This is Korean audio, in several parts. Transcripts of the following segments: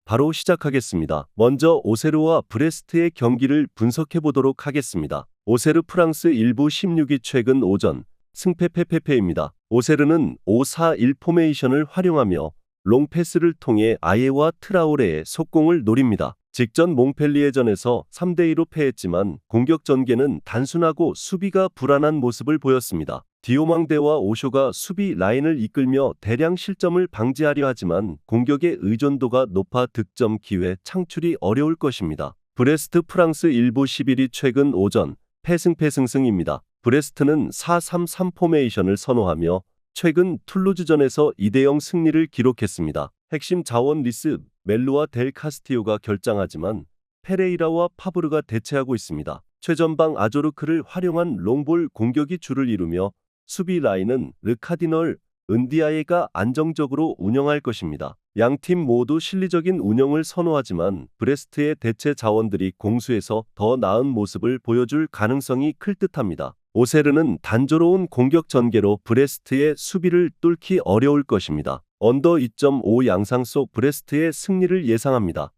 바로 시작하겠습니다. 먼저 오세르와 브레스트의 경기를 분석해 보도록 하겠습니다. 오세르 프랑스 1부 16위 최근 오전 승패패패패입니다. 오세르는 5-4-1 포메이션을 활용하며 롱패스를 통해 아예와 트라오레의 속공을 노립니다. 직전 몽펠리에전에서 3대2로 패했지만 공격 전개는 단순하고 수비가 불안한 모습을 보였습니다. 디오망대와 오쇼가 수비 라인을 이끌며 대량 실점을 방지하려 하지만 공격의 의존도가 높아 득점 기회 창출이 어려울 것입니다. 브레스트 프랑스 1부 11위 최근 오전 패승패승승입니다. 브레스트는 4-3-3 포메이션을 선호하며 최근 툴루즈전에서 2대0 승리를 기록했습니다. 핵심 자원 리스, 멜로와 델 카스티오가 결장하지만 페레이라와 파브르가 대체하고 있습니다. 최전방 아조르크를 활용한 롱볼 공격이 주를 이루며 수비 라인은 르카디널, 은디아예가 안정적으로 운영할 것입니다. 양팀 모두 실리적인 운영을 선호하지만 브레스트의 대체 자원들이 공수에서 더 나은 모습을 보여줄 가능성이 클 듯합니다. 오세르는 단조로운 공격 전개로 브레스트의 수비를 뚫기 어려울 것입니다. 언더 2.5 양상 속 브레스트의 승리를 예상합니다.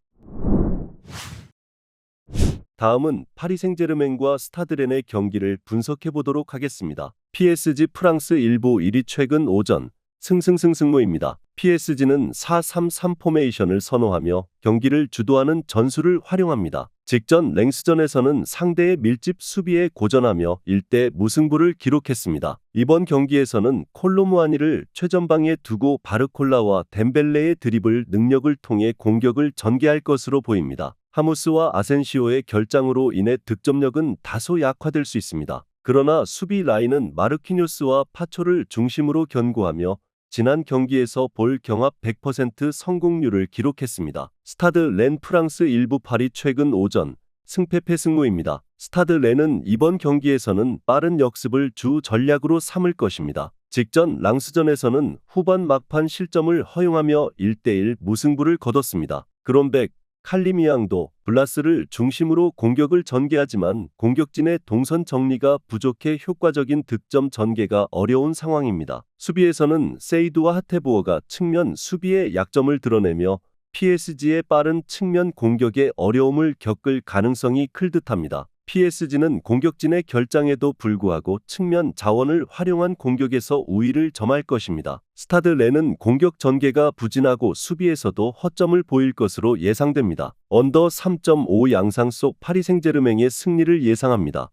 다음은 파리 생제르맹과 스타드렌의 경기를 분석해 보도록 하겠습니다. PSG 프랑스 1부 1위 최근 오전 승승승승무입니다. PSG는 4-3-3 포메이션을 선호하며 경기를 주도하는 전술을 활용합니다. 직전 랭스전에서는 상대의 밀집 수비에 고전하며 1대 무승부를 기록했습니다. 이번 경기에서는 콜로무아니를 최전방에 두고 바르콜라와 덴벨레의 드리블 능력을 통해 공격을 전개할 것으로 보입니다. 하무스와 아센시오의 결장으로 인해 득점력은 다소 약화될 수 있습니다. 그러나 수비 라인은 마르키뉴스와 파초를 중심으로 견고하며 지난 경기에서 볼 경합 100% 성공률을 기록했습니다. 스타드 렌 프랑스 1부 8위 최근 오전 승패패승무입니다. 스타드 렌은 이번 경기에서는 빠른 역습을 주 전략으로 삼을 것입니다. 직전 랑스전에서는 후반 막판 실점을 허용하며 1대1 무승부를 거뒀습니다. 그롬백, 칼리미앙도, 블라스를 중심으로 공격을 전개하지만 공격진의 동선 정리가 부족해 효과적인 득점 전개가 어려운 상황입니다. 수비에서는 세이두와 하테보어가 측면 수비의 약점을 드러내며 PSG의 빠른 측면 공격에 어려움을 겪을 가능성이 클 듯합니다. PSG는 공격진의 결장에도 불구하고 측면 자원을 활용한 공격에서 우위를 점할 것입니다. 스타드 렌은 공격 전개가 부진하고 수비에서도 허점을 보일 것으로 예상됩니다. 언더 3.5 양상 속 파리 생제르맹의 승리를 예상합니다.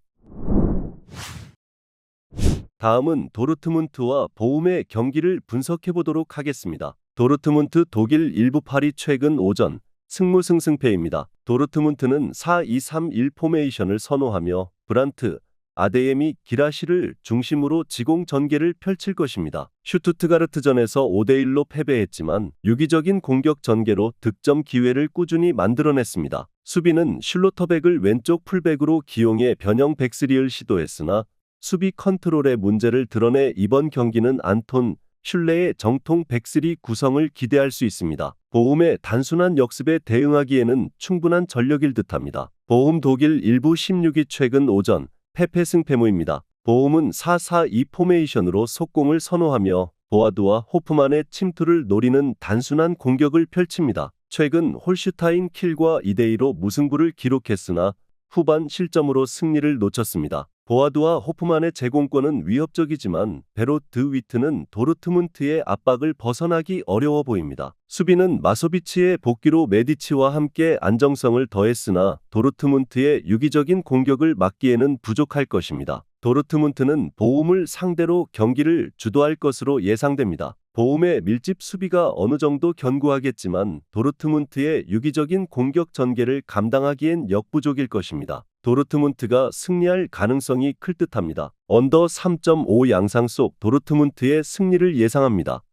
다음은 도르트문트와 보움의 경기를 분석해 보도록 하겠습니다. 도르트문트 독일 1부 8위 최근 오전 승무승승패입니다. 도르트문트는 4-2-3-1 포메이션을 선호하며 브란트, 아데예미, 기라시를 중심으로 지공 전개를 펼칠 것입니다. 슈투트가르트전에서 5대1로 패배했지만 유기적인 공격 전개로 득점 기회를 꾸준히 만들어냈습니다. 수비는 슐로터백을 왼쪽 풀백으로 기용해 변형 백스리를 시도했으나 수비 컨트롤의 문제를 드러내 이번 경기는 안톤 슐레의 정통 백스리 구성을 기대할 수 있습니다. 보움의 단순한 역습에 대응하기에는 충분한 전력일 듯합니다. 보움 독일 1부 16위 최근 오전 패패승패무입니다. 보움은 4-4-2 포메이션으로 속공을 선호하며 보아두와 호프만의 침투를 노리는 단순한 공격을 펼칩니다. 최근 홀슈타인 킬과 2대2로 무승부를 기록했으나 후반 실점으로 승리를 놓쳤습니다. 보아두와 호프만의 제공권은 위협적이지만 베롯 드 위트는 도르트문트의 압박을 벗어나기 어려워 보입니다. 수비는 마소비치의 복귀로 메디치와 함께 안정성을 더했으나 도르트문트의 유기적인 공격을 막기에는 부족할 것입니다. 도르트문트는 보움을 상대로 경기를 주도할 것으로 예상됩니다. 보움의 밀집 수비가 어느 정도 견고하겠지만 도르트문트의 유기적인 공격 전개를 감당하기엔 역부족일 것입니다. 도르트문트가 승리할 가능성이 클 듯합니다. 언더 3.5 양상 속 도르트문트의 승리를 예상합니다.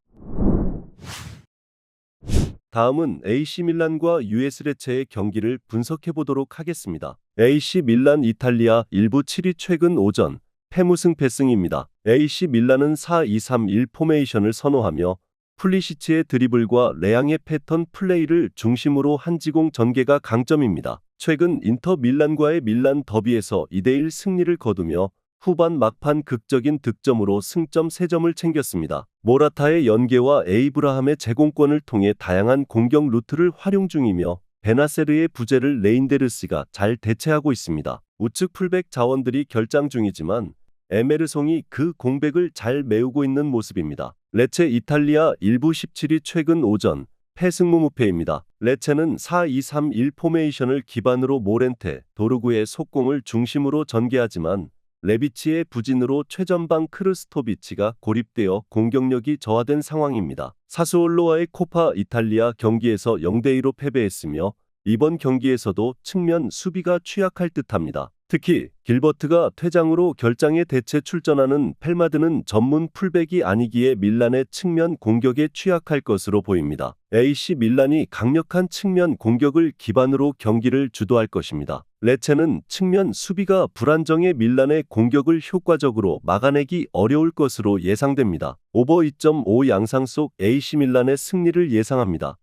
다음은 AC 밀란과 US 레체의 경기를 분석해 보도록 하겠습니다. AC 밀란 이탈리아 1부 7위 최근 오전 패무승패승입니다. AC 밀란은 4-2-3-1 포메이션을 선호하며 플리시치의 드리블과 레앙의 패턴 플레이를 중심으로 한 지공 전개가 강점입니다. 최근 인터 밀란과의 밀란 더비에서 2대1 승리를 거두며 후반 막판 극적인 득점으로 승점 3점을 챙겼습니다. 모라타의 연계와 에이브라함의 제공권을 통해 다양한 공격 루트를 활용 중이며 베나세르의 부재를 레인데르스가 잘 대체하고 있습니다. 우측 풀백 자원들이 결장 중이지만 에메르송이 그 공백을 잘 메우고 있는 모습입니다. 레체 이탈리아 1부 17위 최근 오전 패승무 무패입니다. 레체는 4-2-3-1 포메이션을 기반으로 모렌테, 도르구의 속공을 중심으로 전개하지만 레비치의 부진으로 최전방 크르스토비치가 고립되어 공격력이 저하된 상황입니다. 사스올로와의 코파 이탈리아 경기에서 0대2로 패배했으며 이번 경기에서도 측면 수비가 취약할 듯합니다. 특히 길버트가 퇴장으로 결장에 대체 출전하는 펠마드는 전문 풀백이 아니기에 밀란의 측면 공격에 취약할 것으로 보입니다. AC 밀란이 강력한 측면 공격을 기반으로 경기를 주도할 것입니다. 레체는 측면 수비가 불안정해 밀란의 공격을 효과적으로 막아내기 어려울 것으로 예상됩니다. 오버 2.5 양상 속 AC 밀란의 승리를 예상합니다.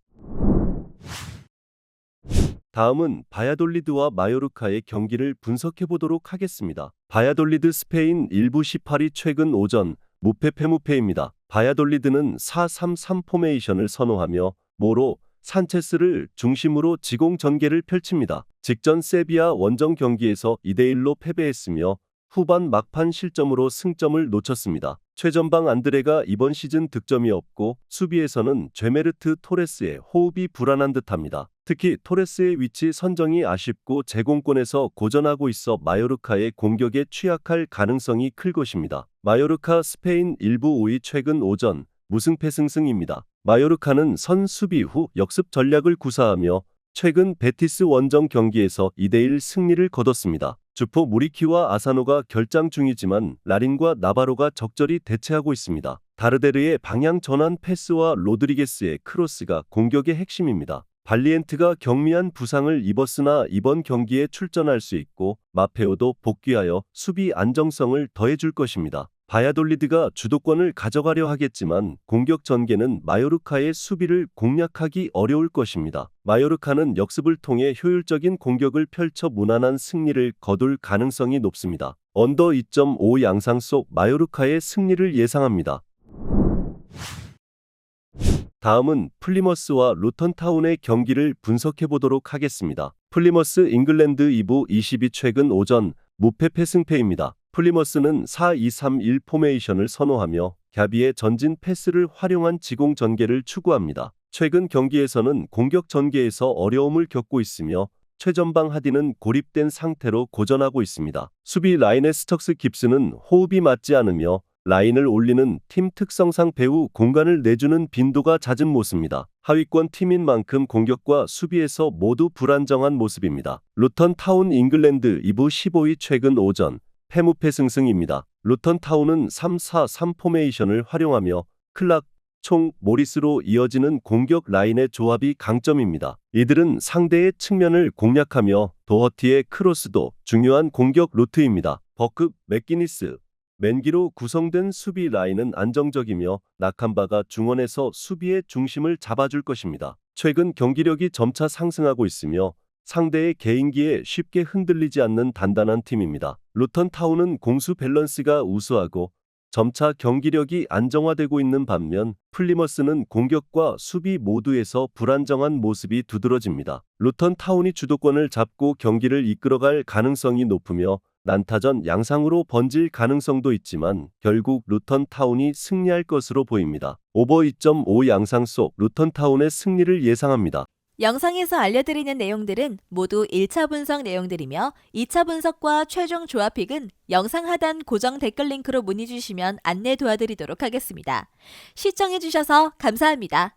다음은 바야돌리드와 마요르카의 경기를 분석해 보도록 하겠습니다. 바야돌리드 스페인 1부 18위 최근 오전 무패 패무패입니다. 바야돌리드는 4-3-3 포메이션을 선호하며 모로, 산체스를 중심으로 지공 전개를 펼칩니다. 직전 세비야 원정 경기에서 2대1로 패배했으며 후반 막판 실점으로 승점을 놓쳤습니다. 최전방 안드레가 이번 시즌 득점이 없고 수비에서는 죄메르트 토레스의 호흡이 불안한 듯합니다. 특히 토레스의 위치 선정이 아쉽고 제공권에서 고전하고 있어 마요르카의 공격에 취약할 가능성이 클 것입니다. 마요르카 스페인 1부 5위 최근 오전 무승패승승입니다. 마요르카는 선 수비 후 역습 전략을 구사하며 최근 베티스 원정 경기에서 2대1 승리를 거뒀습니다. 주포 무리키와 아사노가 결장 중이지만 라린과 나바로가 적절히 대체하고 있습니다. 다르데르의 방향 전환 패스와 로드리게스의 크로스가 공격의 핵심입니다. 발리엔트가 경미한 부상을 입었으나 이번 경기에 출전할 수 있고 마페오도 복귀하여 수비 안정성을 더해줄 것입니다. 바야돌리드가 주도권을 가져가려 하겠지만 공격 전개는 마요르카의 수비를 공략하기 어려울 것입니다. 마요르카는 역습을 통해 효율적인 공격을 펼쳐 무난한 승리를 거둘 가능성이 높습니다. 언더 2.5 양상 속 마요르카의 승리를 예상합니다. 다음은 플리머스와 루턴타운의 경기를 분석해 보도록 하겠습니다. 플리머스 잉글랜드 2부 20위 최근 오전 무패 패승패입니다. 플리머스는 4-2-3-1 포메이션을 선호하며 갸비의 전진 패스를 활용한 지공 전개를 추구합니다. 최근 경기에서는 공격 전개에서 어려움을 겪고 있으며 최전방 하디는 고립된 상태로 고전하고 있습니다. 수비 라인의 스척스 깁스는 호흡이 맞지 않으며 라인을 올리는 팀 특성상 배후 공간을 내주는 빈도가 잦은 모습입니다. 하위권 팀인 만큼 공격과 수비에서 모두 불안정한 모습입니다. 루턴타운 잉글랜드 2부 15위 최근 오전 패무패승승입니다. 루턴타운은 3-4-3 포메이션을 활용하며 클락, 총, 모리스로 이어지는 공격 라인의 조합이 강점입니다. 이들은 상대의 측면을 공략하며 도허티의 크로스도 중요한 공격 루트입니다. 버크, 맥기니스, 맨기로 구성된 수비 라인은 안정적이며 나캄바가 중원에서 수비의 중심을 잡아줄 것입니다. 최근 경기력이 점차 상승하고 있으며 상대의 개인기에 쉽게 흔들리지 않는 단단한 팀입니다. 루턴타운은 공수 밸런스가 우수하고 점차 경기력이 안정화되고 있는 반면 플리머스는 공격과 수비 모두에서 불안정한 모습이 두드러집니다. 루턴타운이 주도권을 잡고 경기를 이끌어갈 가능성이 높으며 난타전 양상으로 번질 가능성도 있지만 결국 루턴타운이 승리할 것으로 보입니다. 오버 2.5 양상 속 루턴타운의 승리를 예상합니다. 영상에서 알려드리는 내용들은 모두 1차 분석 내용들이며 2차 분석과 최종 조합픽은 영상 하단 고정 댓글 링크로 문의 주시면 안내 도와드리도록 하겠습니다. 시청해주셔서 감사합니다.